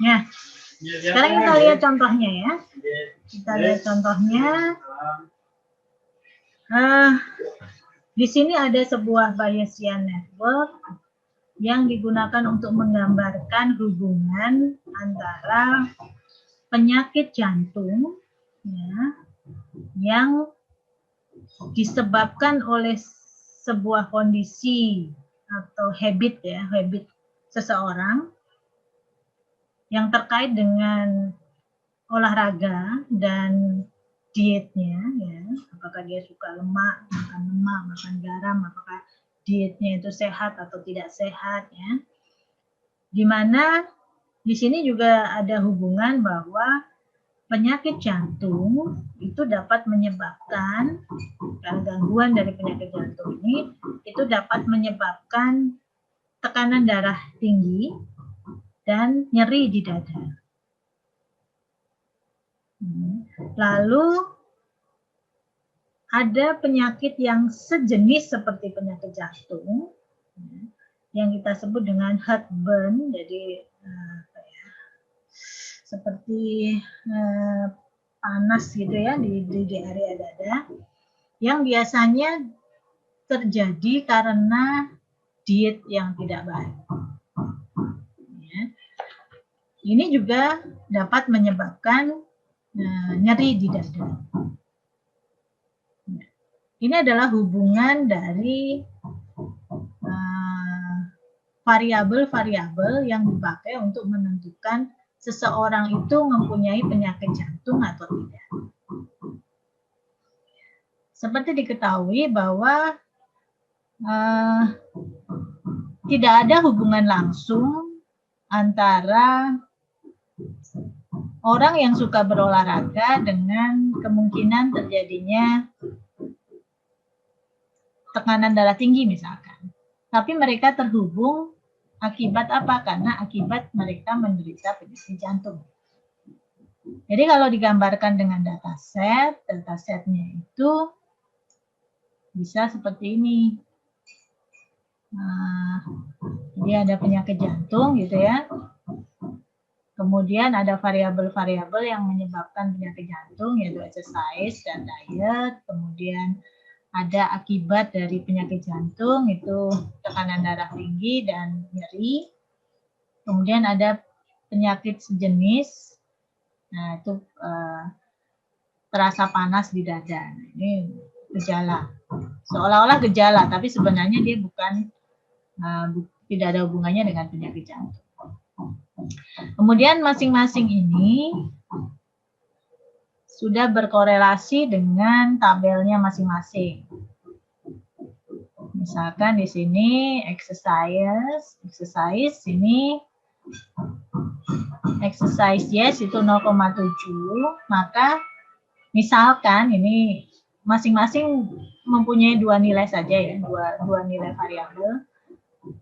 Nah, sekarang kita lihat contohnya ya. Kita lihat contohnya. Di sini ada sebuah Bayesian network yang digunakan untuk menggambarkan hubungan antara penyakit jantung ya, yang disebabkan oleh sebuah kondisi atau habit ya, habit seseorang yang terkait dengan olahraga dan dietnya ya, apakah dia suka lemak, makan garam, apakah dietnya itu sehat atau tidak sehat ya. Dimana di sini juga ada hubungan bahwa penyakit jantung itu dapat menyebabkan, gangguan dari penyakit jantung ini itu dapat menyebabkan tekanan darah tinggi dan nyeri di dada. Lalu ada penyakit yang sejenis seperti penyakit jantung yang kita sebut dengan heartburn, jadi seperti panas gitu ya di area dada, yang biasanya terjadi karena diet yang tidak baik. Ya. Ini juga dapat menyebabkan nyeri di dada. Ini adalah hubungan dari variabel-variabel yang dipakai untuk menentukan seseorang itu mempunyai penyakit jantung atau tidak. Seperti diketahui bahwa tidak ada hubungan langsung antara orang yang suka berolahraga dengan kemungkinan terjadinya tekanan darah tinggi misalkan. Tapi mereka terhubung akibat apa? Karena akibat mereka menderita penyakit jantung. Jadi kalau digambarkan dengan datasetnya itu bisa seperti ini. Jadi ada penyakit jantung gitu ya. Kemudian ada variabel-variabel yang menyebabkan penyakit jantung, yaitu exercise dan diet. Kemudian ada akibat dari penyakit jantung, itu tekanan darah tinggi dan nyeri. Kemudian ada penyakit sejenis, nah itu terasa panas di dada. Ini gejala, seolah-olah gejala, tapi sebenarnya dia bukan, tidak ada hubungannya dengan penyakit jantung. Kemudian masing-masing ini sudah berkorelasi dengan tabelnya masing-masing. Misalkan di sini exercise ini exercise yes itu 0,7, maka misalkan ini masing-masing mempunyai dua nilai saja ya, dua nilai variabel,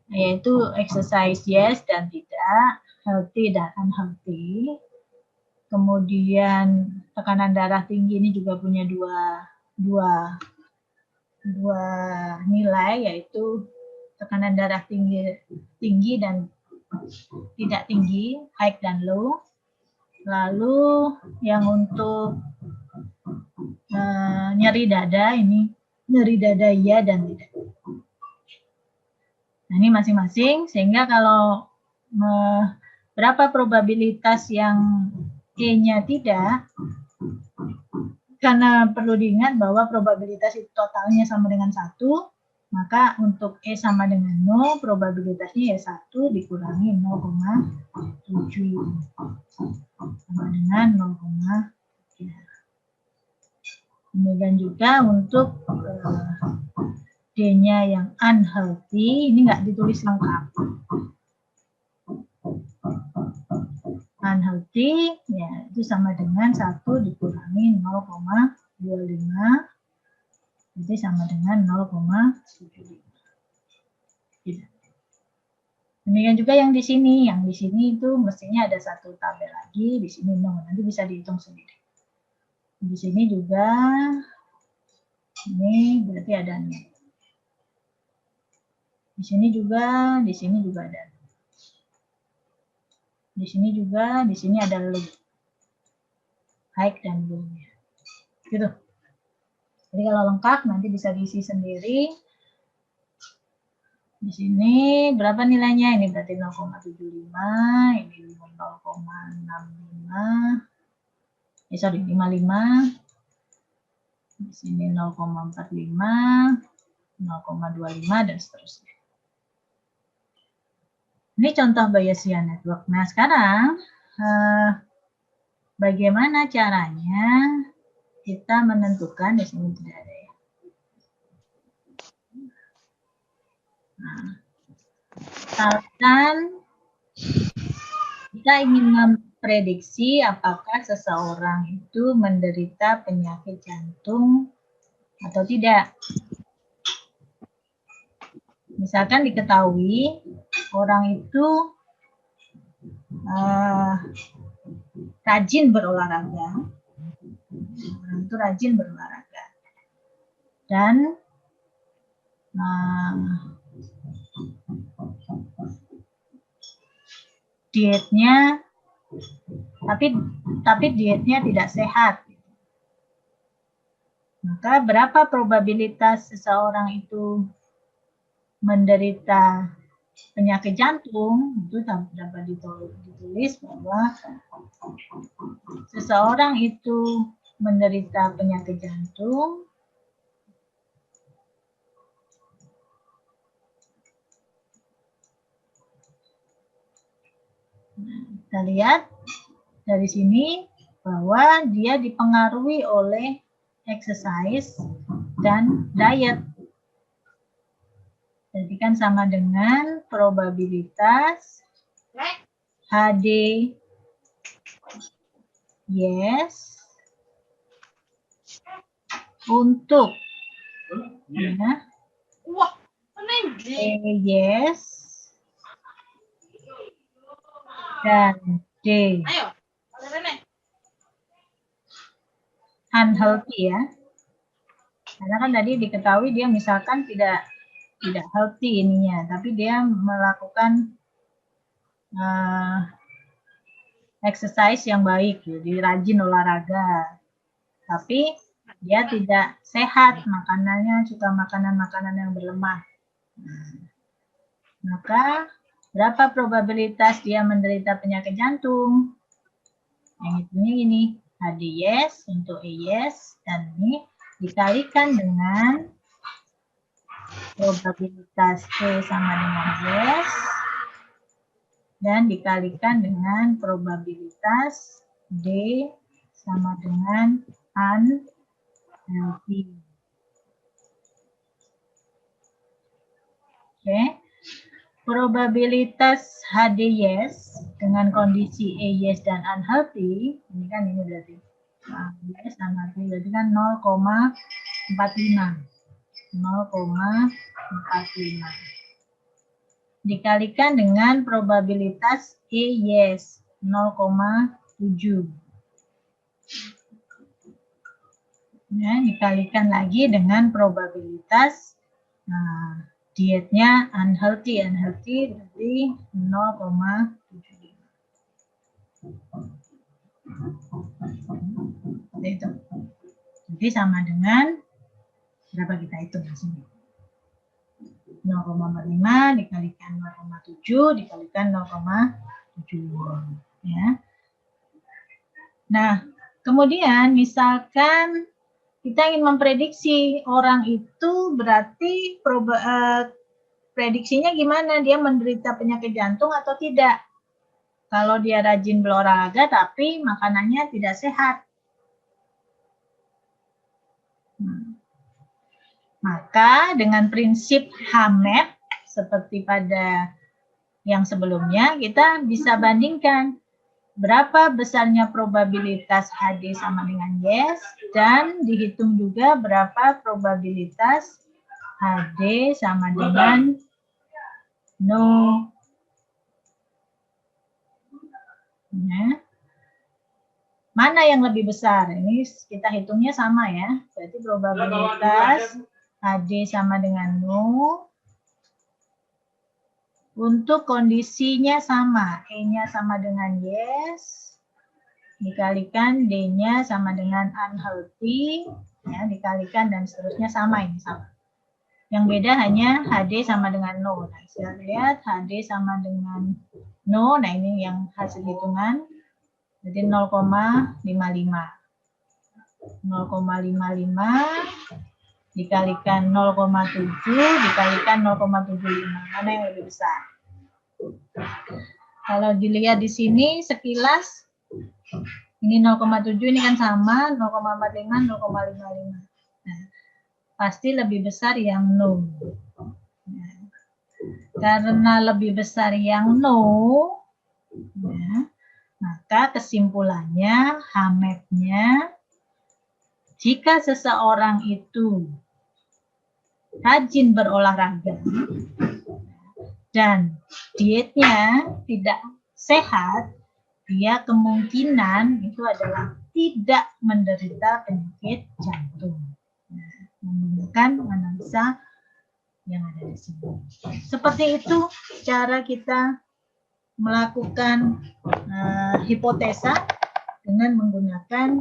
yaitu exercise yes dan tidak, healthy dan unhealthy. Kemudian tekanan darah tinggi ini juga punya dua nilai, yaitu tekanan darah tinggi dan tidak tinggi, high dan low. Lalu yang untuk nyeri dada ini, nyeri dada iya dan tidak. Nah, ini masing-masing, sehingga kalau berapa probabilitas yang E-nya tidak, karena perlu diingat bahwa probabilitas itu totalnya sama dengan 1, maka untuk E sama dengan 0, probabilitasnya ya 1 dikurangi 0,7 sama dengan 0,3. Demikian juga untuk D-nya yang unhealthy, ini nggak ditulis lengkap. Unhealthy ya itu sama dengan 1 dikurangi 0,25, jadi sama dengan 0,75. Demikian juga yang di sini itu mestinya ada satu tabel lagi, di sini nanti bisa dihitung sendiri. Di sini juga ini berarti ada 0. Di sini juga ada. Di sini juga, di sini ada low, high dan low-nya. Gitu. Jadi kalau lengkap nanti bisa diisi sendiri. Di sini berapa nilainya? Ini berarti 0,75, ini 0,65. Sorry, 55. Di sini 0,45, 0,25 dan seterusnya. Ini contoh Bayesian network. Nah, sekarang bagaimana caranya kita menentukan, di sini tidak ada ya. Nah, misalkan kita ingin memprediksi apakah seseorang itu menderita penyakit jantung atau tidak. Misalkan diketahui orang itu rajin berolahraga, orang itu rajin berolahraga, dan dietnya, tapi dietnya tidak sehat. Maka berapa probabilitas seseorang itu menderita penyakit jantung? Itu dapat ditulis bahwa seseorang itu menderita penyakit jantung kita lihat dari sini bahwa dia dipengaruhi oleh exercise dan diet. Jadi kan sama dengan probabilitas HD yes untuk ya, yes dan D unhealthy ya. Karena kan tadi diketahui dia misalkan tidak healthy ininya, tapi dia melakukan exercise yang baik, jadi rajin olahraga, tapi dia tidak sehat, makanannya suka makanan-makanan yang berlemak. Maka berapa probabilitas dia menderita penyakit jantung? Yang ini HD yes untuk E yes, dan ini dikalikan dengan probabilitas E sama dengan yes dan dikalikan dengan probabilitas D sama dengan unhealthy. Oke. Probabilitas HD yes dengan kondisi E yes dan unhealthy, ini kan ini berarti yes unhealthy berarti kan 0,45. 0,45 dikalikan dengan probabilitas E yes 0,7. Ya, dikalikan lagi dengan probabilitas dietnya unhealthy berarti 0,75. Itu. Jadi sama dengan berapa kita hitung di sini? 0,45 dikalikan 0,7 dikalikan 0,75 ya. Nah, kemudian misalkan kita ingin memprediksi orang itu, berarti prediksinya gimana? Dia menderita penyakit jantung atau tidak? Kalau dia rajin berolahraga tapi makanannya tidak sehat. Maka dengan prinsip HAMET seperti pada yang sebelumnya, kita bisa bandingkan berapa besarnya probabilitas HD sama dengan yes, dan dihitung juga berapa probabilitas HD sama dengan no. Ya. Mana yang lebih besar? Ini kita hitungnya sama ya. Berarti probabilitas HD sama dengan no Untuk kondisinya sama, E-nya sama dengan yes, dikalikan D-nya sama dengan unhealthy, ya, dikalikan dan seterusnya sama ini sama. Yang beda hanya HD sama dengan no. Nah, kita lihat HD sama dengan no. Nah, ini yang hasil hitungan. Jadi 0,55. 0,55 dikalikan 0,7 dikalikan 0,75. Mana yang lebih besar? Kalau dilihat di sini sekilas ini 0,7 ini kan sama 0,45 0,55. Nah, pasti lebih besar yang no. Nah, karena lebih besar yang no, ya, maka kesimpulannya HAMEP-nya jika seseorang itu rajin berolahraga dan dietnya tidak sehat, dia kemungkinan itu adalah tidak menderita penyakit jantung. Nah, menggunakan analisa yang ada di sini. Seperti itu cara kita melakukan hipotesa dengan menggunakan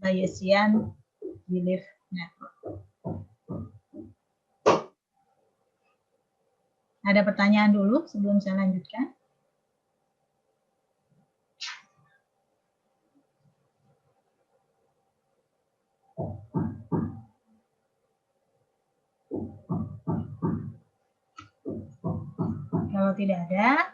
Bayesian Belief Network. Ada pertanyaan dulu sebelum saya lanjutkan? Kalau tidak ada,